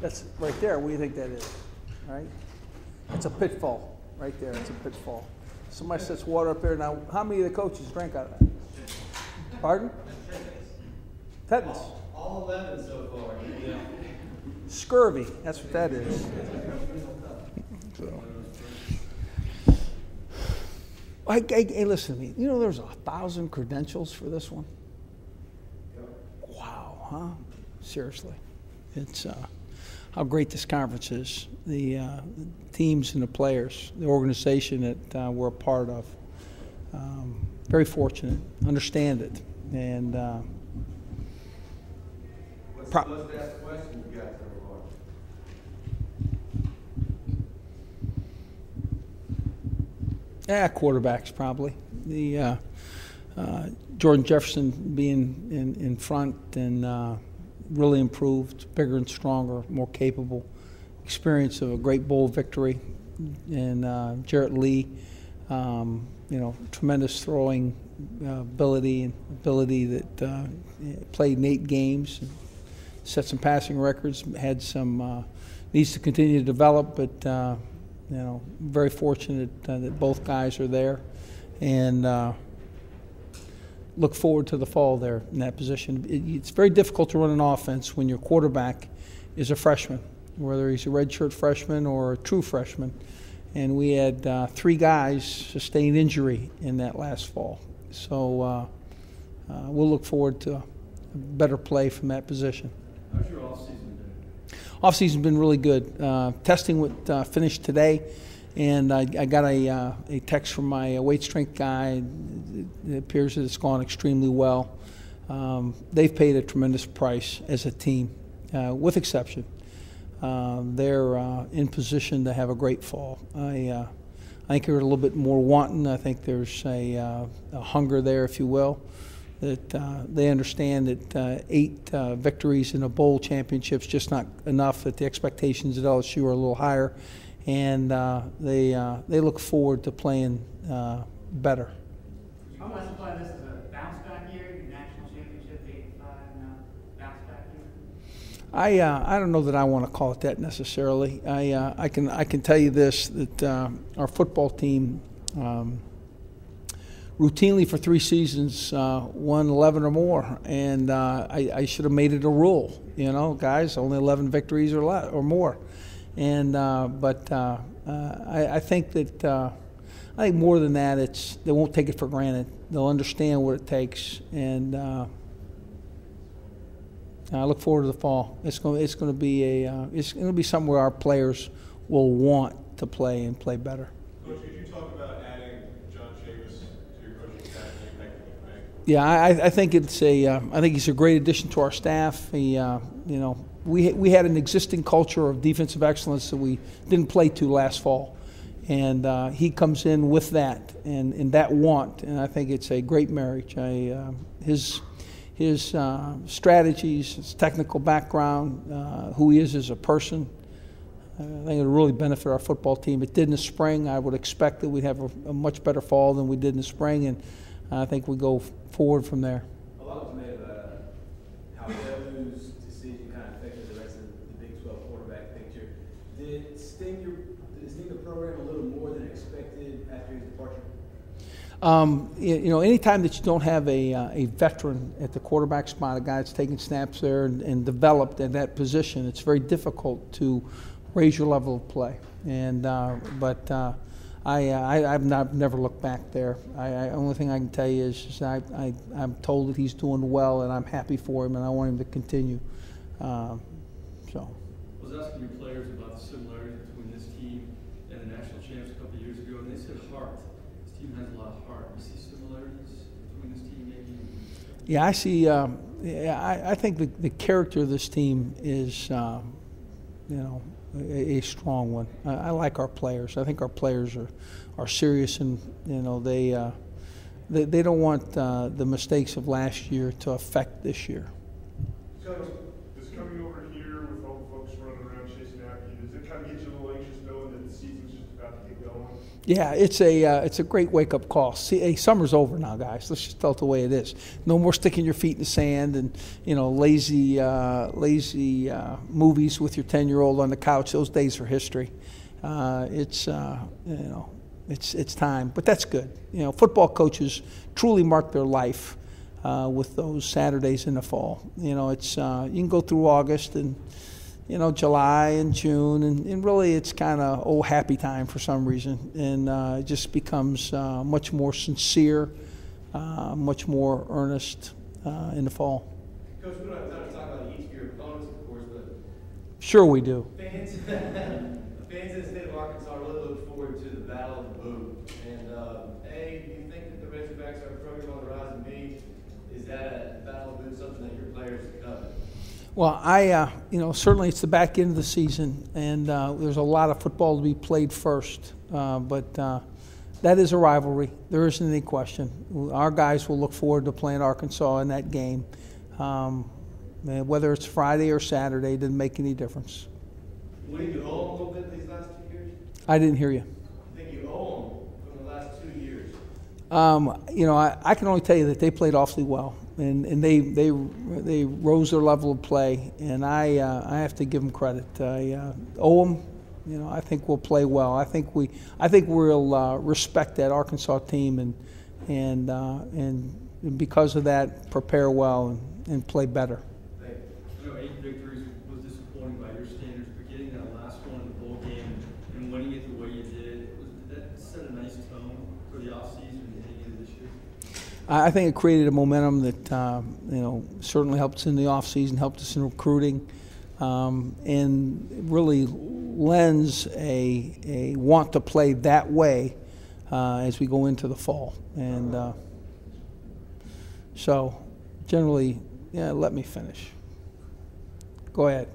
That's right there. What do you think that is? Right? It's a pitfall. Right there. It's a pitfall. Somebody sets water up there. Now, how many of the coaches drank out of that? Pardon? Tetanus. All 11 so far. Yeah. Scurvy. That's what that is. So. Hey, listen to me. You know, there's 1,000 credentials for this one. Wow, huh? Seriously, it's how great this conference is. The teams and the players, the organization that we're a part of. Very fortunate. Understand it, and. Let's ask the question you got so far. Quarterbacks probably. The Jordan Jefferson being in front and really improved, bigger and stronger, more capable. Experience of a great bowl victory, and Jarrett Lee, tremendous throwing ability that played in 8 games, set some passing records, had some needs to continue to develop, but very fortunate that both guys are there, and look forward to the fall there in that position. It's very difficult to run an offense when your quarterback is a freshman, whether he's a redshirt freshman or a true freshman. And we had 3 guys sustain injury in that last fall. So we'll look forward to better play from that position. How's your off-season been? Off-season been really good. Testing finished today, and I got a text from my weight strength guy. It appears that it's gone extremely well. They've paid a tremendous price as a team, with exception. They're in position to have a great fall. I think they're a little bit more wanting. I think there's a hunger there, if you will, that they understand that 8 victories in a bowl championship's just not enough, that the expectations at LSU are a little higher, and they look forward to playing better. You classify this as a bounce back year, your national championship, 85, bounce back year? I don't know that I want to call it that necessarily. I can tell you this, that our football team routinely for 3 seasons won 11 or more, and I should have made it a rule. Guys, only 11 victories or more, and but I think that I think more than that, they won't take it for granted. They'll understand what it takes, and I look forward to the fall. It's going to be something where our players will want to play and play better. Coach, could you talk about adding John Chavis to your coaching staff and the impact he can make? Yeah, I think I think he's a great addition to our staff. He, we had an existing culture of defensive excellence that we didn't play to last fall, and he comes in with that and that want, and I think it's a great marriage. His strategies, his technical background, who he is as a person, I think it'll really benefit our football team. It did in the spring. I would expect that we'd have a much better fall than we did in the spring, and I think we go forward from there. A lot was made about how Belu's decision kind of affected the rest of the Big 12 quarterback picture. Did it sting the program a little more than expected after his departure? Anytime that you don't have a veteran at the quarterback spot, a guy that's taken snaps there and developed at that position, it's very difficult to raise your level of play. And I've never looked back there. Only thing I can tell you is I'm told that he's doing well, and I'm happy for him, and I want him to continue. I was asking your players about the similarities between this team and the national champs a couple of years ago, and they said heart. This team has a lot of heart. You see similarities between this team, maybe? Yeah, I see. I think the character of this team is, a strong one. I like our players. I think our players are serious, and they don't want the mistakes of last year to affect this year. So, does coming over here with all the folks running around chasing after you, does it kind of get you a little anxious knowing that the season's just about to get going? Yeah, it's a great wake-up call. See, hey, summer's over now, guys. Let's just tell it the way it is. No more sticking your feet in the sand and lazy movies with your 10-year-old on the couch. Those days are history. It's time, but that's good. Football coaches truly mark their life with those Saturdays in the fall. You can go through August and July and June, and really it's kind of happy time for some reason, and it just becomes much more sincere, much more earnest in the fall. Coach, we don't have time to talk about each of your opponents, of course, but sure we do. Fans in the state of Arkansas really look forward to the Battle of the Boot. And A, do you think that the Razorbacks are a program on the rise? And B, is that a Battle of the Boot something that your players covet? Well, certainly it's the back end of the season, and there's a lot of football to be played first. But that is a rivalry. There isn't any question. Our guys will look forward to playing Arkansas in that game. Whether it's Friday or Saturday, doesn't make any difference. What did you owe them a little bit these last 2 years? I didn't hear you. I think you owe them from the last 2 years. I can only tell you that they played awfully well, and they rose their level of play, and I have to give them credit. I owe them. I think we'll play well. I think we'll respect that Arkansas team, and because of that, prepare well and play better. 8 victories was disappointing by your standards, but getting that last one in the bowl game and winning it the way you did that set a nice tone for the offseason and heading into this year? I think it created a momentum that certainly helped us in the offseason, helped us in recruiting, and really lends a want to play that way as we go into the fall. And so generally, let me finish. Go ahead.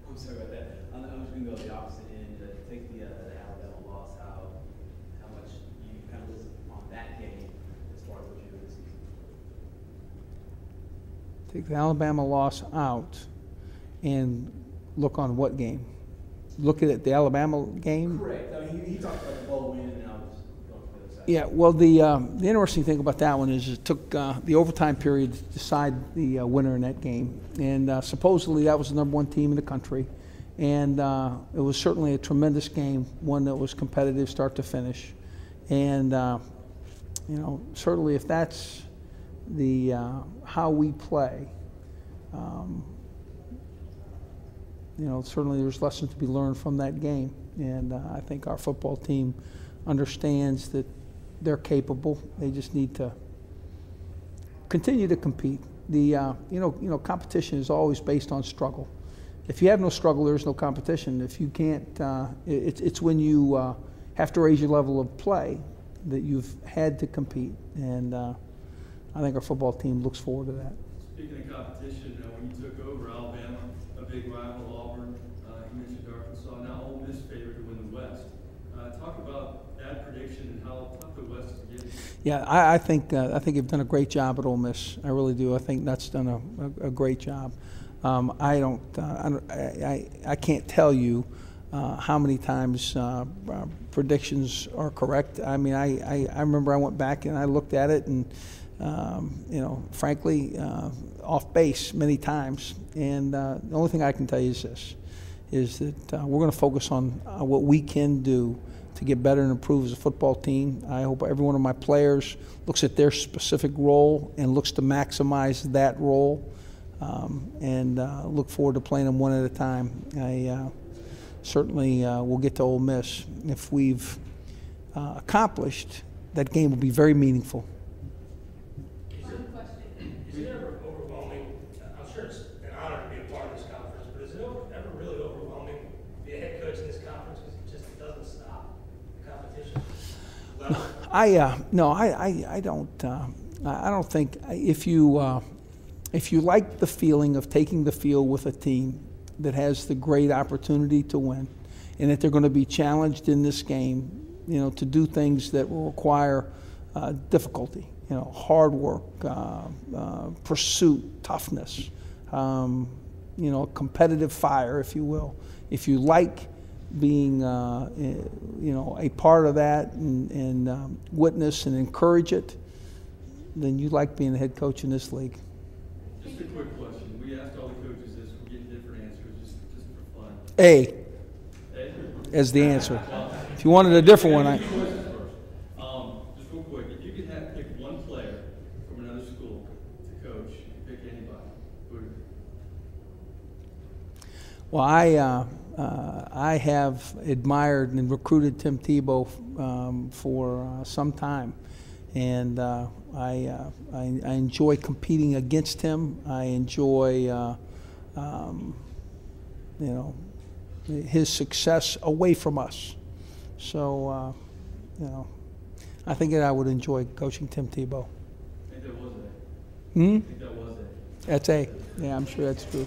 I'm sorry about that. I'm just going to go the opposite end. Take the Alabama loss. How much you kind of listen on that game as far as what you're doing this season? Take the Alabama loss out and look on what game? Look at the Alabama game? Correct. I mean, he talked about the bowl win, and I was going for the other side. Yeah, well, the interesting thing about that one is it took the overtime period to decide the winner in that game. And supposedly that was the #1 team in the country. And it was certainly a tremendous game, one that was competitive start to finish. And, certainly if that's the how we play, certainly there's lessons to be learned from that game. And I think our football team understands that they're capable. They just need to continue to compete. The competition is always based on struggle. If you have no struggle, there's no competition. If you can't, it's when you have to raise your level of play that you've had to compete. And I think our football team looks forward to that. Speaking of competition, when you took over Alabama, a big rival, Auburn, you mentioned Arkansas, now Ole Miss favored to win the West. Talk about that prediction and how tough the West is getting. Yeah, I think you've done a great job at Ole Miss. I really do. I think that's done a great job. I can't tell you how many times predictions are correct. I mean, I remember I went back and I looked at it and frankly, off base many times. And the only thing I can tell you is this: is that we're going to focus on what we can do to get better and improve as a football team. I hope every one of my players looks at their specific role and looks to maximize that role, and look forward to playing them one at a time. I certainly will get to Ole Miss. If we've accomplished, that game will be very meaningful. Is it ever overwhelming? I'm sure it's an honor to be a part of this conference, but is it ever really overwhelming to be a head coach in this conference because it just doesn't stop the competition? I don't. I don't think if you like the feeling of taking the field with a team that has the great opportunity to win, and that they're going to be challenged in this game, to do things that will require difficulty. Hard work, pursuit, toughness, competitive fire, if you will. If you like being a part of that and witness and encourage it, then you like being the head coach in this league. Just a quick question. We asked all the coaches this. We're getting different answers just for fun. A A? as the answer. If you wanted a different one, Just real quick, if you could pick one player from another school to coach, you could pick anybody, who would it be? Well, I have admired and recruited Tim Tebow for some time, and I enjoy competing against him. I enjoy his success away from us. So I think that I would enjoy coaching Tim Tebow. I think that was it. Hmm? I think that was it. That's A. Yeah, I'm sure that's true.